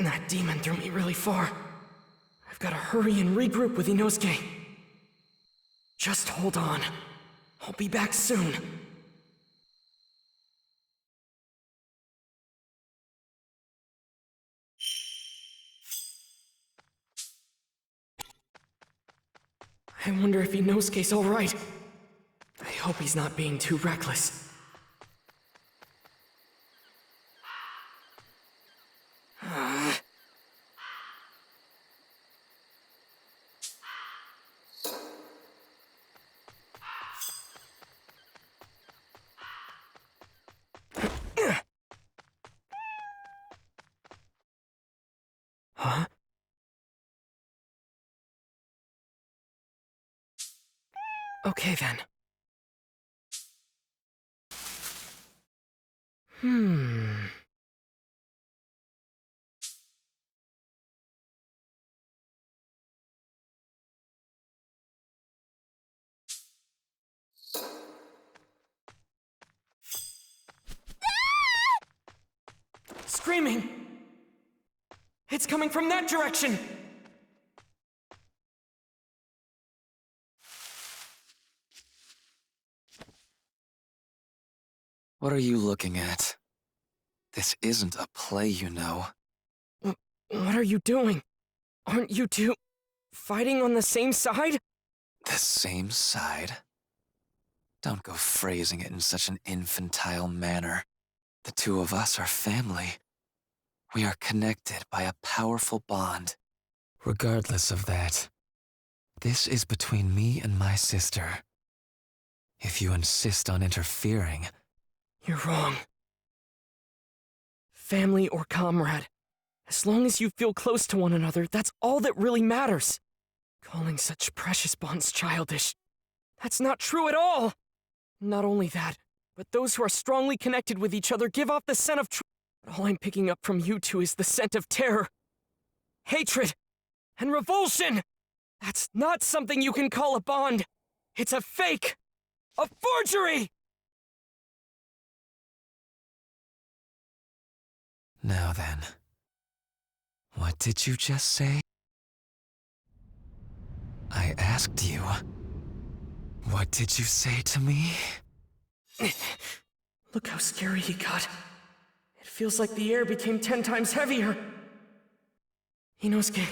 That demon threw me really far. I've got to hurry and regroup with Inosuke. Just hold on. I'll be back soon. I wonder if Inosuke's alright. I hope he's not being too reckless. Huh? Okay then. Screaming! It's coming from that direction! What are you looking at? This isn't a play, you know. What are you doing? Aren't you two fighting on the same side? The same side? Don't go phrasing it in such an infantile manner. The two of us are family. We are connected by a powerful bond. Regardless of that, this is between me and my sister. If you insist on interfering... You're wrong. Family or comrade, as long as you feel close to one another, that's all that really matters. Calling such precious bonds childish, that's not true at all. Not only that, but those who are strongly connected with each other give off the scent of truth. All I'm picking up from you two is the scent of terror, hatred, and revulsion. That's not something you can call a bond. It's a fake, a forgery! Now then, what did you just say? I asked you. What did you say to me? Look how scary he got. It feels like the air became 10 times heavier. Inosuke,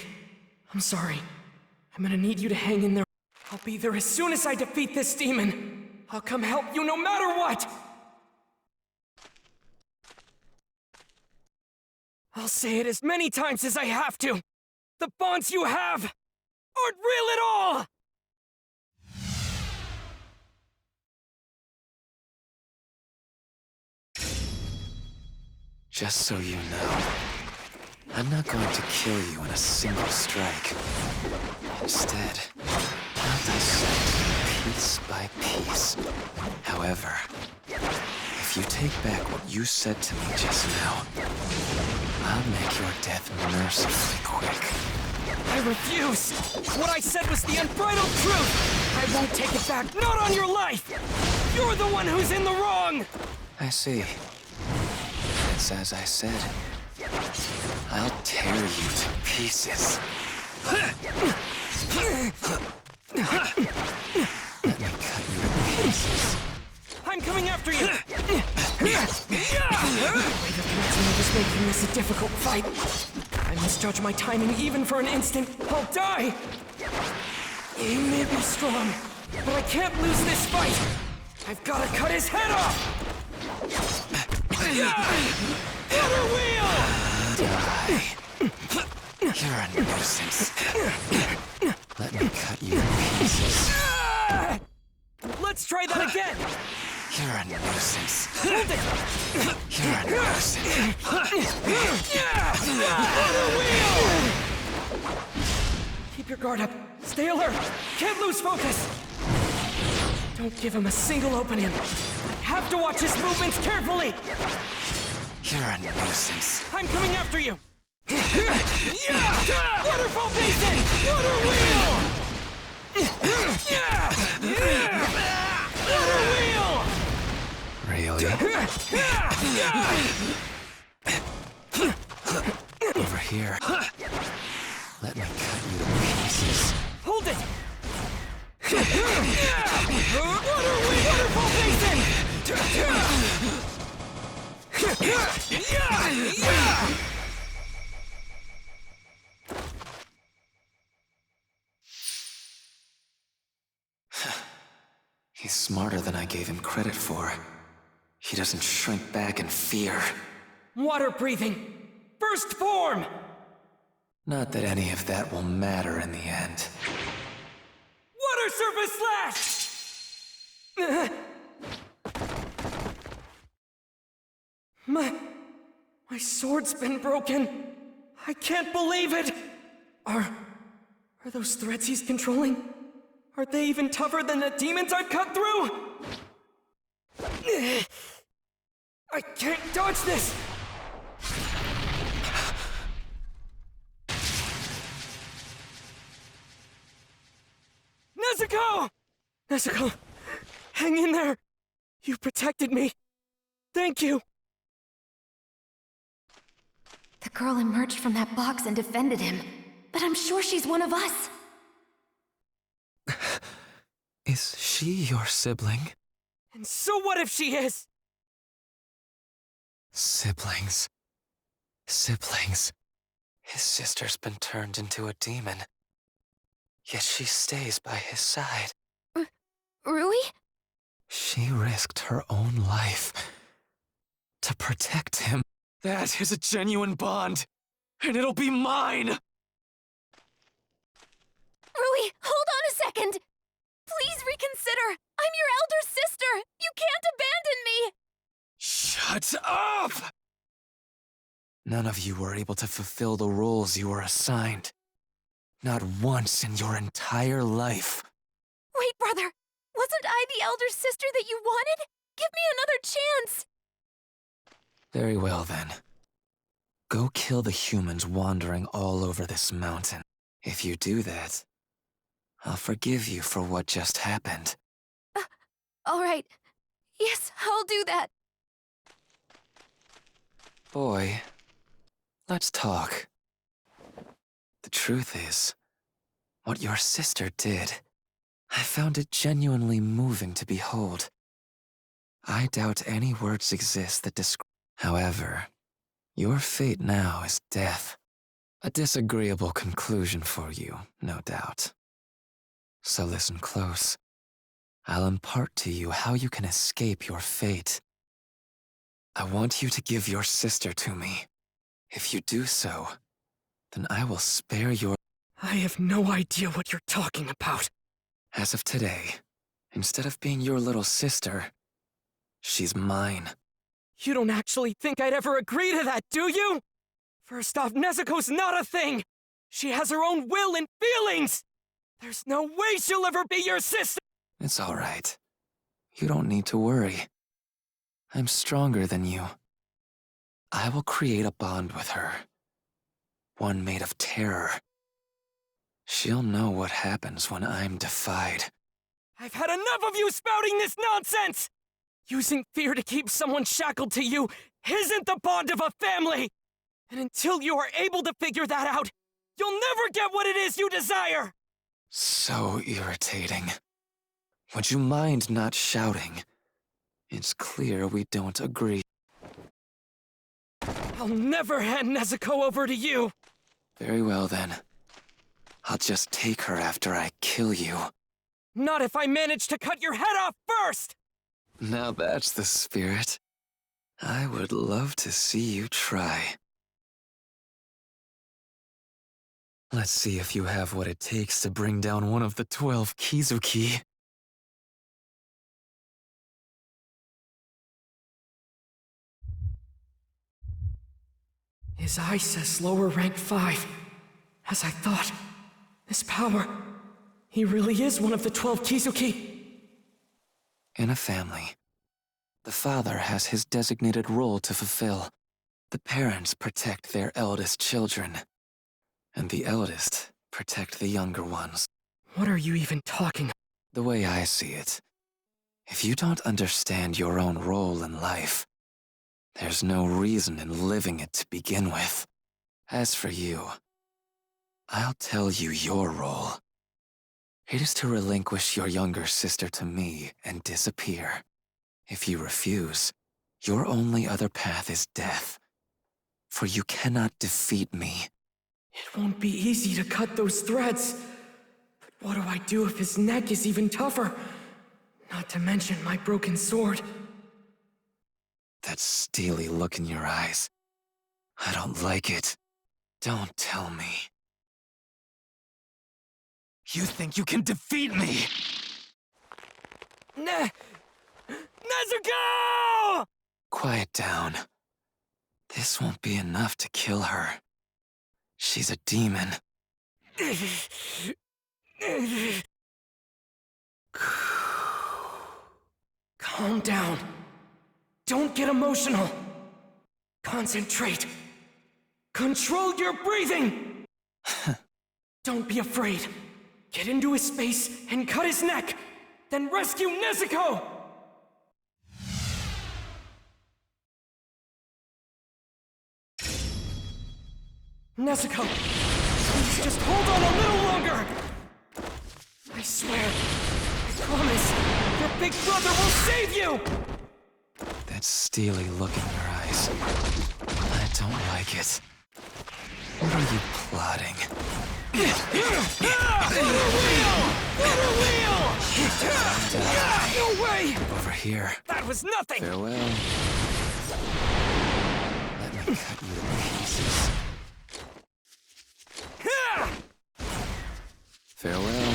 I'm sorry. I'm gonna need you to hang in there. I'll be there as soon as I defeat this demon. I'll come help you no matter what! I'll say it as many times as I have to. The bonds you have aren't real at all! Just so you know, I'm not going to kill you in a single strike. Instead, I'll dissect piece by piece. However, if you take back what you said to me just now, I'll make your death mercifully quick. I refuse! What I said was the unbridled truth! I won't take it back, not on your life! You're the one who's in the wrong! I see. It's as I said. I'll tear you to pieces. Let me cut you to pieces. I'm coming after you! The way the threats is making this a difficult fight. I misjudge my timing even for an instant. I'll die! He may be strong, but I can't lose this fight! I've got to cut his head off! Water wheel! Die. You're a nuisance. Let me cut you to pieces. Let's try that again! You're a nuisance. Hold it! You're a nuisance. Water wheel! Keep your guard up. Stay alert. Can't lose focus. Don't give him a single opening. Have to watch his movements carefully. You're a nuisance. I'm coming after you. Waterfall basin! Water wheel! Water wheel! Really? Over here. Let me cut you to pieces. Hold it! Waterfall basin! He's smarter than I gave him credit for. He doesn't shrink back in fear. Water breathing! First form! Not that any of that will matter in the end. Water surface slash! My sword's been broken. I can't believe it! Are those threads he's controlling? Are they even tougher than the demons I've cut through? I can't dodge this! Nezuko! Nezuko, hang in there! You protected me. Thank you! The girl emerged from that box and defended him. But I'm sure she's one of us. Is she your sibling? And so what if she is? Siblings. Siblings. His sister's been turned into a demon. Yet she stays by his side. Rui? She risked her own life to protect him. That is a genuine bond, and it'll be mine! Rui, hold on a second! Please reconsider! I'm your elder sister! You can't abandon me! Shut up! None of you were able to fulfill the roles you were assigned. Not once in your entire life. Wait, brother! Wasn't I the elder sister that you wanted? Give me another chance! Very well, then. Go kill the humans wandering all over this mountain. If you do that, I'll forgive you for what just happened. All right. Yes, I'll do that. Boy, let's talk. The truth is, what your sister did, I found it genuinely moving to behold. I doubt any words exist that describe. However, your fate now is death. A disagreeable conclusion for you, no doubt. So listen close. I'll impart to you how you can escape your fate. I want you to give your sister to me. If you do so, then I will spare your... I have no idea what you're talking about. As of today, instead of being your little sister, she's mine. You don't actually think I'd ever agree to that, do you? First off, Nezuko's not a thing! She has her own will and feelings! There's no way she'll ever be your sister! It's all right. You don't need to worry. I'm stronger than you. I will create a bond with her. One made of terror. She'll know what happens when I'm defied. I've had enough of you spouting this nonsense! Using fear to keep someone shackled to you isn't the bond of a family! And until you are able to figure that out, you'll never get what it is you desire! So irritating. Would you mind not shouting? It's clear we don't agree. I'll never hand Nezuko over to you! Very well then. I'll just take her after I kill you. Not if I manage to cut your head off first! Now that's the spirit. I would love to see you try. Let's see if you have what it takes to bring down one of the 12 Kizuki. His eye says lower rank 5. As I thought, this power, he really is one of the 12 Kizuki. In a family, the father has his designated role to fulfill. The parents protect their eldest children, and the eldest protect the younger ones. What are you even talking about? The way I see it, if you don't understand your own role in life, there's no reason in living it to begin with. As for you, I'll tell you your role. It is to relinquish your younger sister to me and disappear. If you refuse, your only other path is death. For you cannot defeat me. It won't be easy to cut those threads. But what do I do if his neck is even tougher? Not to mention my broken sword. That steely look in your eyes. I don't like it. Don't tell me. You think you can defeat me? Nezuko! Quiet down. This won't be enough to kill her. She's a demon. Calm down. Don't get emotional. Concentrate. Control your breathing! Don't be afraid. Get into his space and cut his neck. Then rescue Nezuko! Nezuko, please just hold on a little longer! I swear, I promise, your big brother will save you! That steely look in your eyes. I don't like it. What are you plotting? No way! Over here. That was nothing! Farewell. Let me cut you to pieces. Farewell.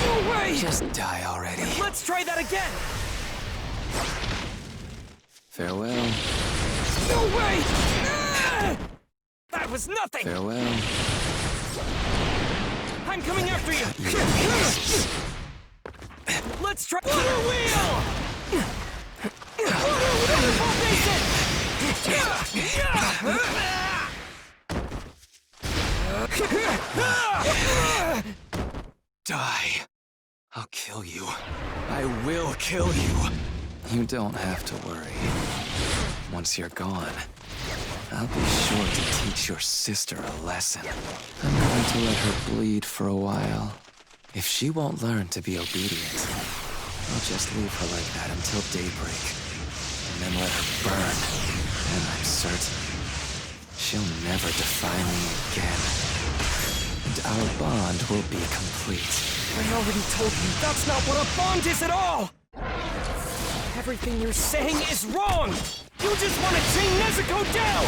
No way! Just die already. Let's try that again! Farewell. No way! That was nothing! Farewell. I'm coming after you! Let's try Water Wheel! Water Basin! Die. I'll kill you. I will kill you. You don't have to worry. Once you're gone, I'll be sure to teach your sister a lesson. I'm going to let her bleed for a while. If she won't learn to be obedient, I'll just leave her like that until daybreak, and then let her burn. And I'm certain she'll never defy me again. And our bond will be complete. I already told you, that's not what a bond is at all! Everything you're saying is wrong! You just want to chain Nezuko down!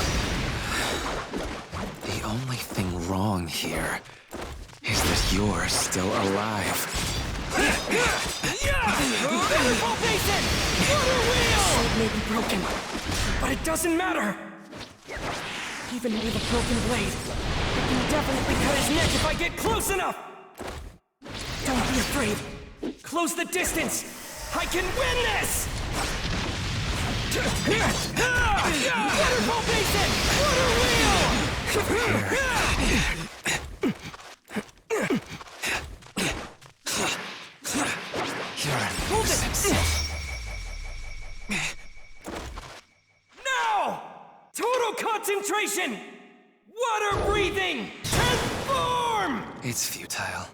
The only thing wrong here is that you're still alive. Waterfall Basin! Water Wheel! Sword may be broken, but it doesn't matter! Even with a broken blade, I can definitely cut his neck if I get close enough! Don't be afraid. Close the distance! I can win this! Waterfall Basin! Water Wheel! You're a nuisance. Now! Total concentration! Water breathing! Transform! It's futile.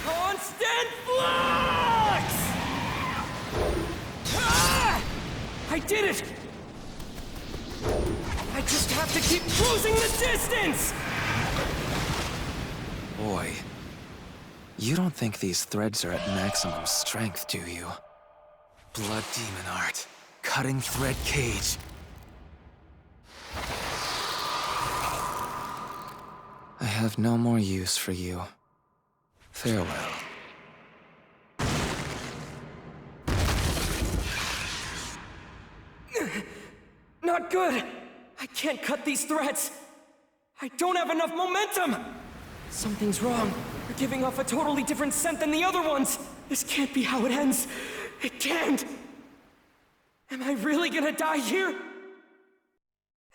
Constant flux! Ah! I did it! I just have to keep closing the distance! Boy, you don't think these threads are at maximum strength, do you? Blood demon art. Cutting thread cage. I have no more use for you. Farewell. Not good! I can't cut these threads! I don't have enough momentum! Something's wrong. You're giving off a totally different scent than the other ones! This can't be how it ends! It can't! Am I really gonna die here?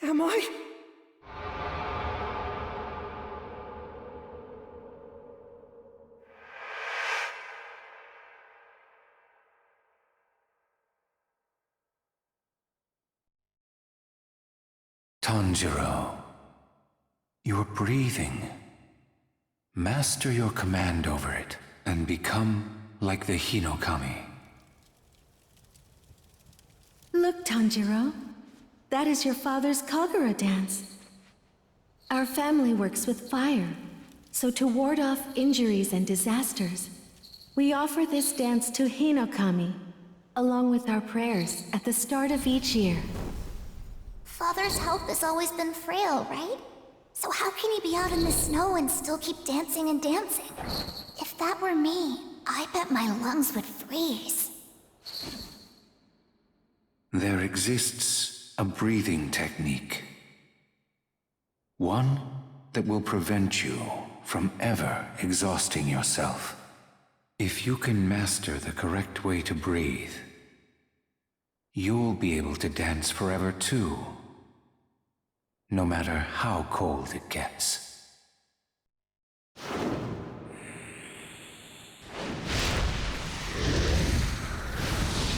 Am I? Tanjiro, your breathing. Master your command over it, and become like the Hinokami. Look, Tanjiro. That is your father's Kagura dance. Our family works with fire, so to ward off injuries and disasters, we offer this dance to Hinokami, along with our prayers at the start of each year. Father's health has always been frail, right? So how can he be out in the snow and still keep dancing and dancing? If that were me, I bet my lungs would freeze. There exists a breathing technique. One that will prevent you from ever exhausting yourself. If you can master the correct way to breathe, you'll be able to dance forever too. No matter how cold it gets.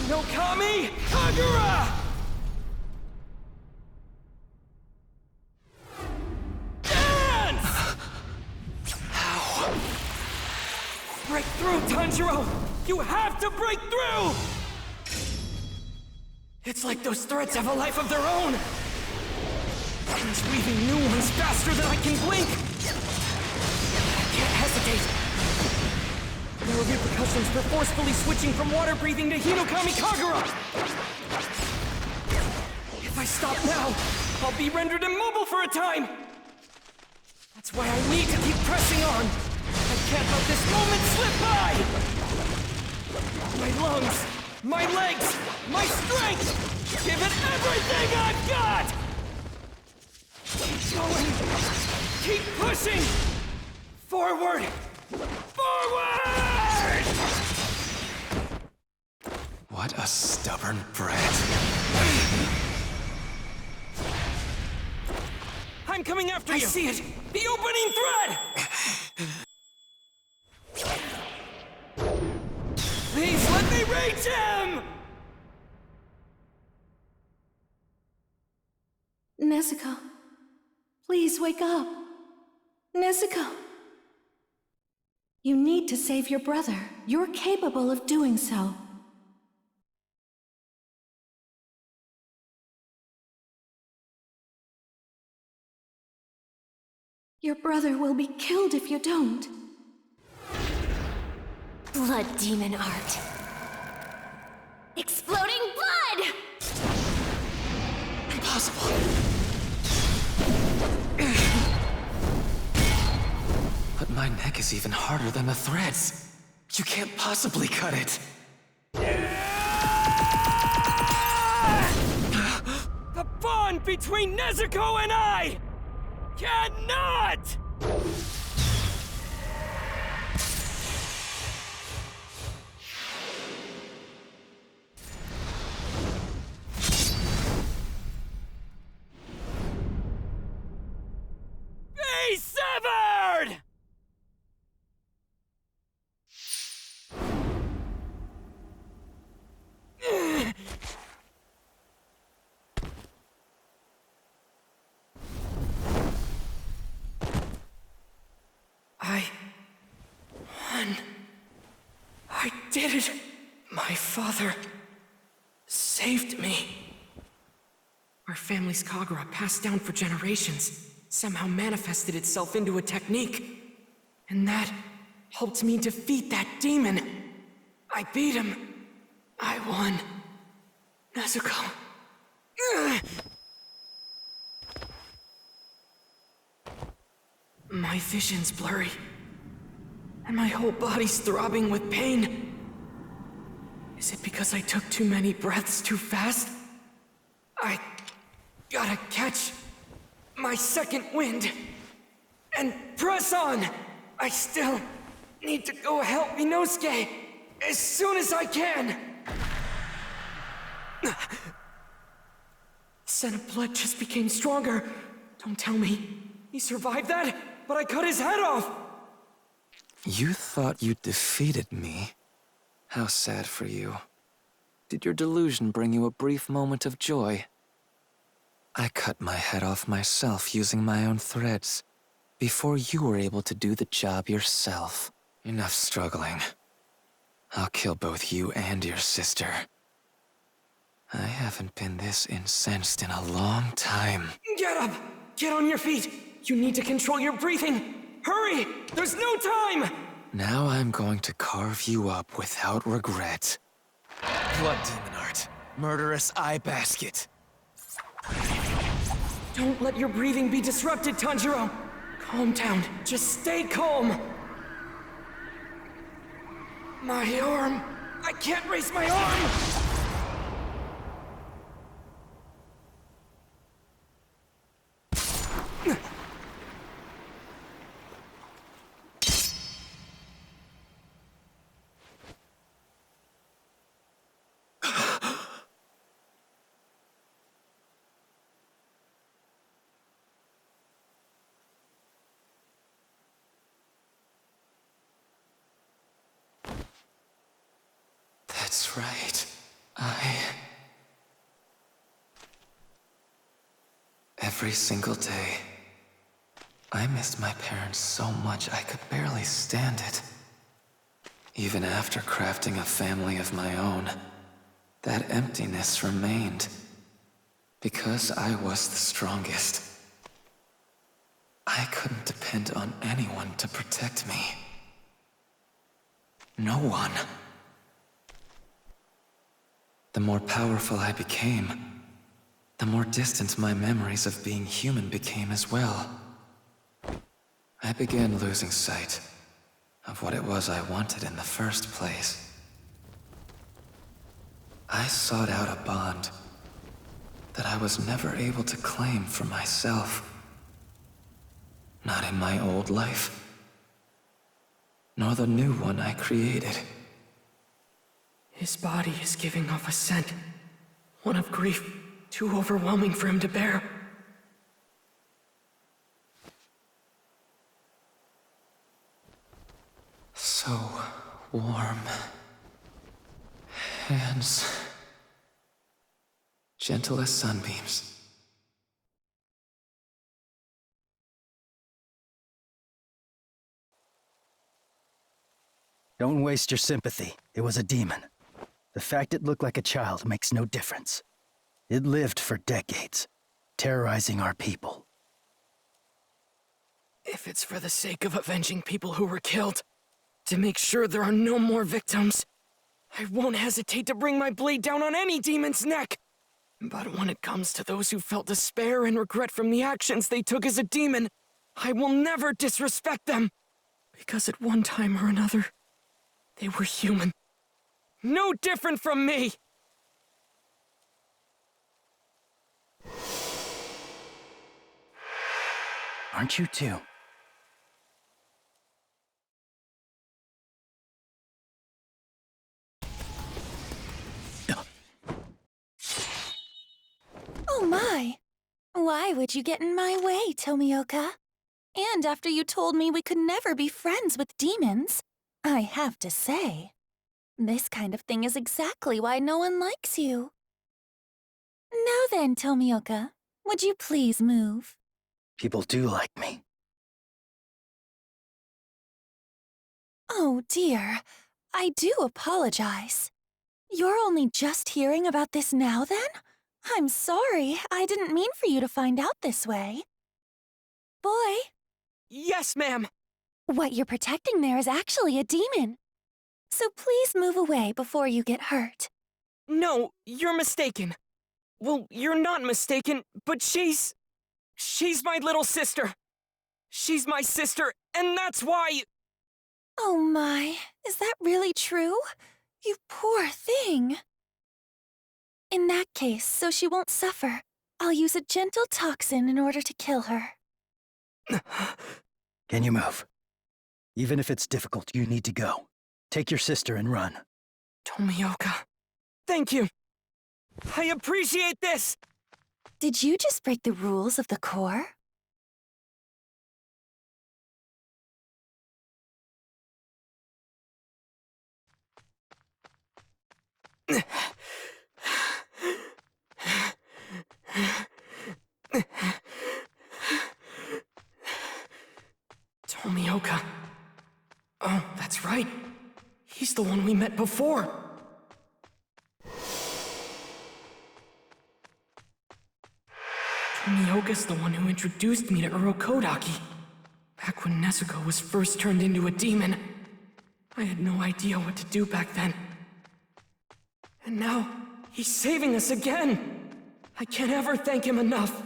Hinokami Kagura! Dance! How? Break through, Tanjiro! You have to break through! It's like those threads have a life of their own! He's weaving new ones faster than I can blink! I can't hesitate! There are repercussions for forcefully switching from water breathing to Hinokami Kagura! If I stop now, I'll be rendered immobile for a time! That's why I need to keep pressing on! I can't let this moment slip by! My lungs, my legs, my strength! Give it everything I've got! Keep going! Keep pushing! Forward! Forward! What a stubborn brat. I'm coming after you! I see it! The opening thread! Please let me reach him! Nezuko, please wake up. Nezuko. You need to save your brother. You're capable of doing so. Your brother will be killed if you don't. Blood demon art. Exploding blood! Impossible. But my neck is even harder than the threads. You can't possibly cut it. The bond between Nezuko and I cannot! Be severed! I won. I did it. My father saved me. Our family's Kagura, passed down for generations, somehow manifested itself into a technique. And that helped me defeat that demon. I beat him. I won. Nezuko. My vision's blurry, and my whole body's throbbing with pain. Is it because I took too many breaths too fast? I gotta catch my second wind and press on. I still need to go help Inosuke as soon as I can. Scent of blood just became stronger. Don't tell me he survived that, but I cut his head off. You thought you defeated me? How sad for you. Did your delusion bring you a brief moment of joy? I cut my head off myself using my own threads, before you were able to do the job yourself. Enough struggling. I'll kill both you and your sister. I haven't been this incensed in a long time. Get up! Get on your feet! You need to control your breathing! Hurry! There's no time! Now I'm going to carve you up without regret. Blood demon art. Murderous eye basket. Don't let your breathing be disrupted, Tanjiro! Calm down. Just stay calm! My arm! I can't raise my arm! That's right. Every single day, I missed my parents so much I could barely stand it. Even after crafting a family of my own, that emptiness remained. Because I was the strongest, I couldn't depend on anyone to protect me. No one. The more powerful I became, the more distant my memories of being human became as well. I began losing sight of what it was I wanted in the first place. I sought out a bond that I was never able to claim for myself. Not in my old life, nor the new one I created. His body is giving off a scent. One of grief, too overwhelming for him to bear. So warm. Hands gentle as sunbeams. Don't waste your sympathy. It was a demon. The fact it looked like a child makes no difference. It lived for decades, terrorizing our people. If it's for the sake of avenging people who were killed, to make sure there are no more victims, I won't hesitate to bring my blade down on any demon's neck. But when it comes to those who felt despair and regret from the actions they took as a demon, I will never disrespect them. Because at one time or another, they were human. No different from me! Aren't you too? Oh my! Why would you get in my way, Tomioka? And after you told me we could never be friends with demons, I have to say, this kind of thing is exactly why no one likes you. Now then, Tomioka, would you please move? People do like me. Oh dear, I do apologize. You're only just hearing about this now then? I'm sorry, I didn't mean for you to find out this way. Boy, Yes, ma'am! what you're protecting there is actually a demon. So please move away before you get hurt. No, you're mistaken. Well, you're not mistaken, but she's my little sister. She's my sister, and that's why... Oh my, is that really true? You poor thing. In that case, so she won't suffer, I'll use a gentle toxin in order to kill her. Can you move? Even if it's difficult, you need to go. Take your sister and run. Tomioka, thank you. I appreciate this! Did you just break the rules of the Corps? She's the one we met before. Tomioka's the one who introduced me to Urokodaki. Back when Nezuko was first turned into a demon. I had no idea what to do back then. And now, he's saving us again! I can't ever thank him enough.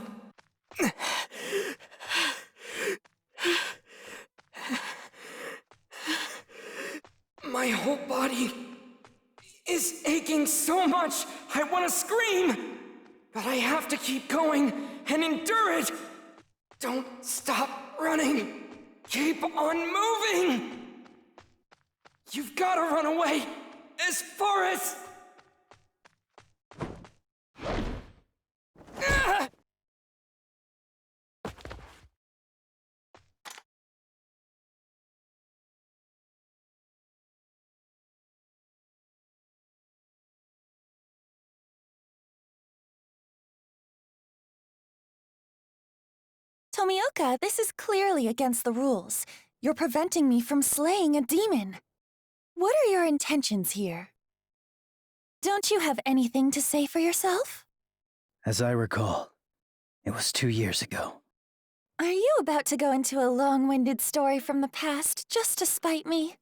My whole body is aching so much, I want to scream! But I have to keep going and endure it! Don't stop running! Keep on moving! You've got to run away as far as... Ah! Tomioka, this is clearly against the rules. You're preventing me from slaying a demon. What are your intentions here? Don't you have anything to say for yourself? As I recall, it was 2 years ago. Are you about to go into a long-winded story from the past just to spite me?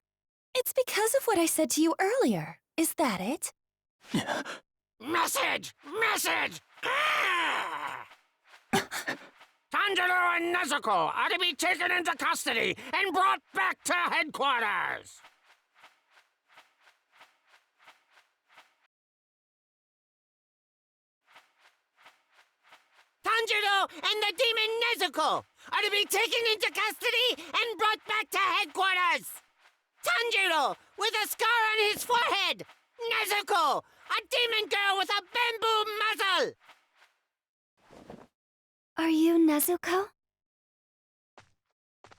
It's because of what I said to you earlier. Is that it? Message! Message! Ah! Tanjiro and Nezuko are to be taken into custody and brought back to headquarters! Tanjiro and the demon Nezuko are to be taken into custody and brought back to headquarters! Tanjiro with a scar on his forehead! Nezuko, a demon girl with a bamboo muzzle! Are you Nezuko?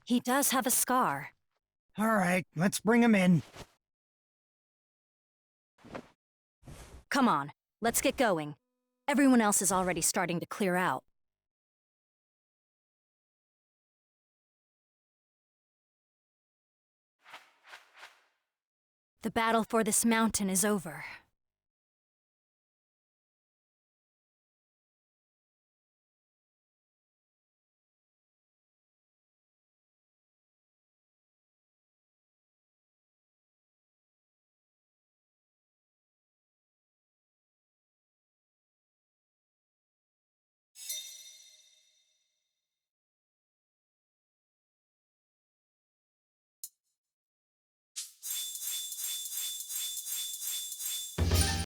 He does have a scar. All right, let's bring him in. Come on, let's get going. Everyone else is already starting to clear out. The battle for this mountain is over.